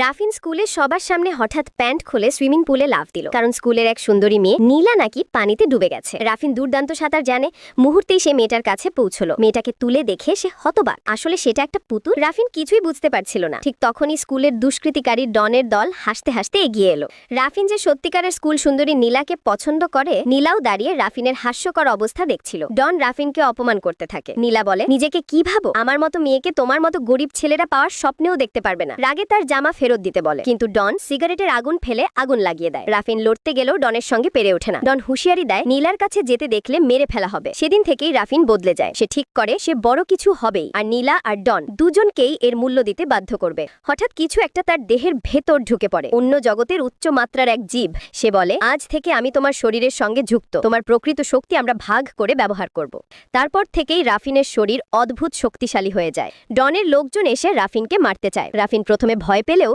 রাফিন স্কুলে সবার সামনে হঠাৎ প্যান্ট খুলে সুইমিং পুলে লাফ দিল, কারণ স্কুলের এক সুন্দরী মেয়ে নীলা নাকি পানিতে ডুবে গেছে। রাফিন দুর্দান্ত সাঁতার জানে, মুহূর্তেই সে মেয়েটার কাছে পৌঁছলো। মেয়েটাকে তুলে দেখে সে হতবাক, আসলে সেটা একটা পুতুল। রাফিন কিছুই বুঝতে পারছিল না। ঠিক তখনই স্কুলের দুষ্কৃতিকারী ডনের দল হাসতে হাসতে এগিয়ে এলো। রাফিন যে সত্যিকারের স্কুল সুন্দরী নীলাকে পছন্দ করে, নীলাও দাঁড়িয়ে রাফিনের হাস্যকর অবস্থা দেখছিল। ডন রাফিনকে অপমান করতে থাকে। নীলা বলে, নিজেকে কি ভাবো? আমার মতো মেয়েকে তোমার মতো গরিব ছেলেরা পাওয়ার স্বপ্নেও দেখতে পারবে না। রাগে তার জামা ফেরত দিতে বলে, কিন্তু ডন সিগারেটের আগুন ফেলে আগুন লাগিয়ে দেয়। রাফিন লড়তে গেলেও ডনের সঙ্গে পেরে ওঠে না। ডন হুঁশিয়ারি দেয়, নীলার কাছে যেতে দেখলে মেরে ফেলা হবে। সেদিন থেকেই রাফিন বদলে যায়। সে ঠিক করে সে বড় কিছু হবেই, আর নীলা আর ডন দুজনকেই এর মূল্য দিতে বাধ্য করবে। হঠাৎ কিছু একটা তার দেহের ভেতর ঢুকে পড়ে, অন্য জগতের উচ্চ মাত্রার এক জীব। সে বলে, আজ থেকে আমি তোমার শরীরের সঙ্গে যুক্ত, তোমার প্রকৃত শক্তি আমরা ভাগ করে ব্যবহার করব। তারপর থেকেই রাফিনের শরীর অদ্ভুত শক্তিশালী হয়ে যায়। ডনের লোকজন এসে রাফিনকে মারতে চায়। রাফিন প্রথমে ভয় পেলেও